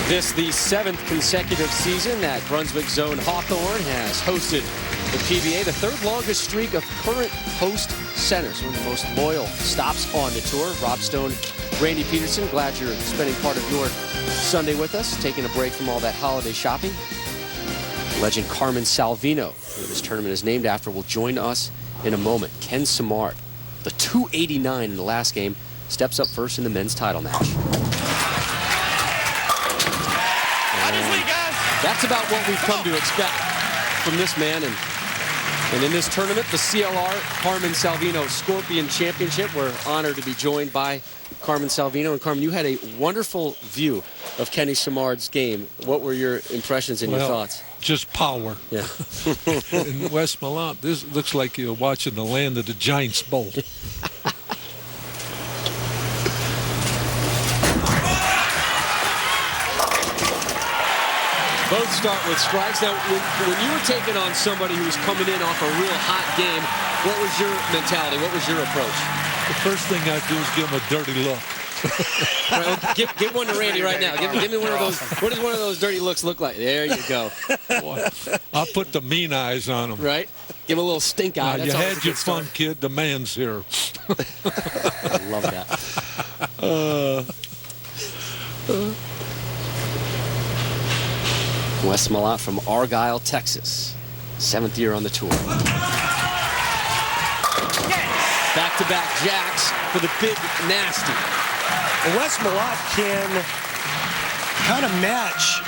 This the 7th consecutive season that Brunswick Zone Hawthorne has hosted the PBA, the 3rd longest streak of current host centers, one of the most loyal stops on the tour. Rob Stone, Randy Peterson, glad you're spending part of your Sunday with us, taking a break from all that holiday shopping. Legend Carmen Salvino, who this tournament is named after, will join us in a moment. Ken Samard, the 289 in the last game, steps up first in the men's title match. That's about what we've come to expect from this man. And in this tournament, the CLR Carmen Salvino Scorpion Championship, we're honored to be joined by Carmen Salvino. And Carmen, you had a wonderful view of Kenny Samard's game. What were your impressions and your thoughts? Just power. Yeah. In West Millant, this looks like you're watching the land of the Giants Bowl. Both start with strikes. Now, when you were taking on somebody who was coming in off a real hot game, what was your mentality? What was your approach? The first thing I do is give him a dirty look. Right, give one to Randy right now. Give me one of those. What does one of those dirty looks look like? There you go. Boy, I'll put the mean eyes on him. Right? Give him a little stink eye. You had your fun, kid. The man's here. I love that. Wes Millant from Argyle, Texas. 7th year on the tour. Back-to-back jacks for the big nasty. Well, Wes Millant can kind of match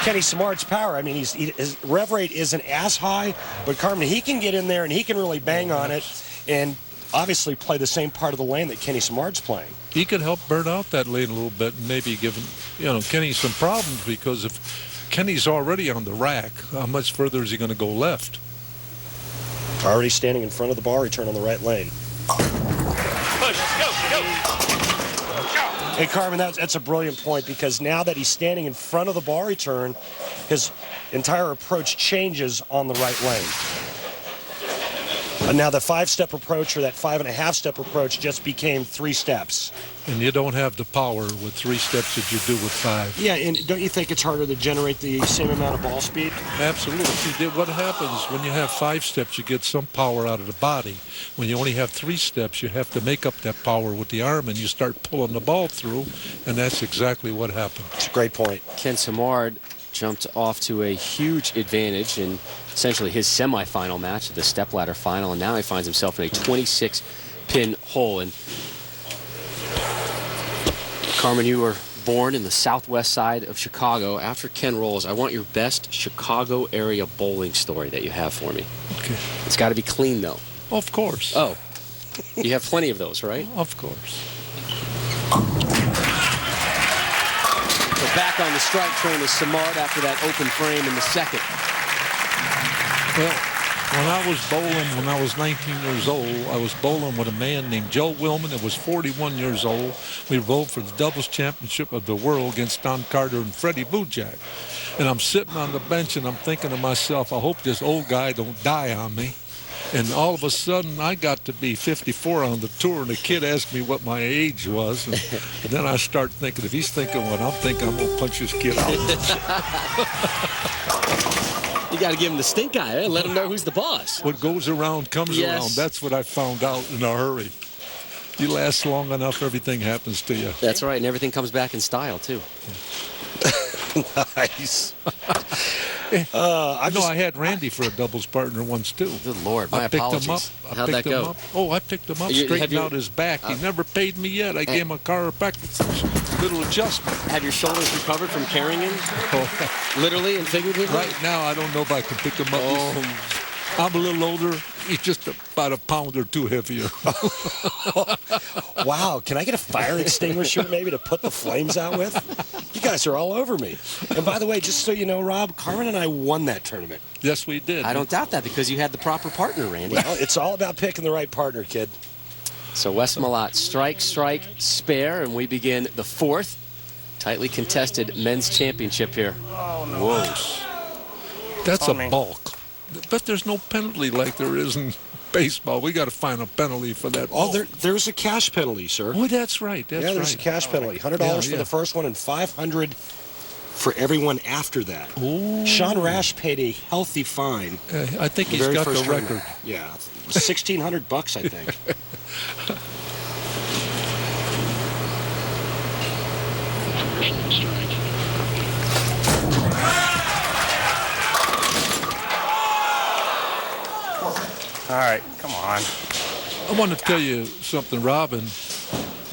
Kenny Samard's power. I mean, his rev rate isn't as high, but Carmen, he can get in there and he can really bang on it and obviously play the same part of the lane that Kenny Samard's playing. He could help burn out that lane a little bit and maybe give Kenny some problems, because if Kenny's already on the rack, how much further is he going to go left? Already standing in front of the bar return on the right lane. Push, go. Hey, Carmen, that's a brilliant point, because now that he's standing in front of the bar return, his entire approach changes on the right lane. And now the 5-step approach, or that 5.5-step approach, just became 3 steps. And you don't have the power with 3 steps that you do with 5. Yeah, and don't you think it's harder to generate the same amount of ball speed? Absolutely. What happens when you have 5 steps, you get some power out of the body. When you only have 3 steps, you have to make up that power with the arm, and you start pulling the ball through, and that's exactly what happened. It's a great point. Ken Samard jumped off to a huge advantage in essentially his semifinal match, the stepladder final, and now he finds himself in a 26-pin hole. And Carmen, you were born in the southwest side of Chicago. After Ken rolls, I want your best Chicago area bowling story that you have for me. Okay. It's got to be clean, though. Of course. Oh, you have plenty of those, right? Of course. So back on the strike train is Samard after that open frame in the 2nd. Well, when I was bowling, when I was 19 years old, I was bowling with a man named Joe Willman that was 41 years old. We bowled for the doubles championship of the world against Don Carter and Freddie Bujak. And I'm sitting on the bench and I'm thinking to myself, I hope this old guy don't die on me. And all of a sudden, I got to be 54 on the tour, and the kid asked me what my age was. And then I start thinking, if he's thinking what I'm thinking, I'm going to punch this kid out. You got to give him the stink eye and let him know who's the boss. What goes around comes around. That's what I found out in a hurry. You last long enough, everything happens to you. That's right, and everything comes back in style, too. Nice. I had Randy for a doubles partner once, too. Good Lord, my apologies. How'd that go? I picked him up, straightened out his back. He never paid me yet. I gave him a chiropractic little adjustment. Have your shoulders recovered from carrying him? Oh. Literally and figuratively? Right now, I don't know if I can pick him up. I'm a little older. He's just about a pound or 2 heavier. Wow, can I get a fire extinguisher maybe to put the flames out with? You guys are all over me. And by the way, just so you know, Rob, Carmen and I won that tournament. Yes, we did. I don't doubt that, because you had the proper partner, Randy. Well, it's all about picking the right partner, kid. So Wes Millant, strike, spare, and we begin the 4th tightly contested men's championship here. Oh, no. Whoa. That's a balk. But there's no penalty like there is in baseball. We got to find a penalty for that. Oh, there's a cash penalty, sir. Oh, that's right. There's a cash penalty. $100 for the first one and $500 for everyone after that. Ooh. Sean Rash paid a healthy fine. I think he's very got the first record. tournament. Yeah, $1,600, I think. All right, come on. I want to tell you something, Robin,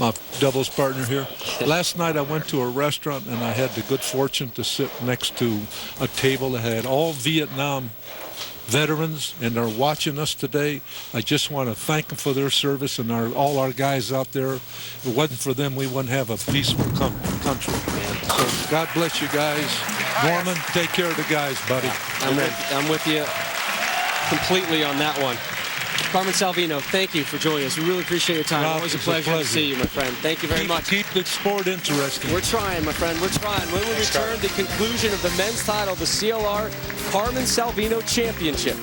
my doubles partner here. Last night I went to a restaurant and I had the good fortune to sit next to a table that had all Vietnam veterans, and they're watching us today. I just want to thank them for their service and all our guys out there. If it wasn't for them, we wouldn't have a peaceful country. So God bless you guys. Norman, take care of the guys, buddy. I'm with you completely on that one. Carmen Salvino, thank you for joining us. We really appreciate your time. Rob, Always a it's pleasure to see you, my friend. Thank you very much. Keep the sport interesting. We're trying, my friend. We're trying. When we return, the conclusion of the men's title, the CLR Carmen Salvino Championship.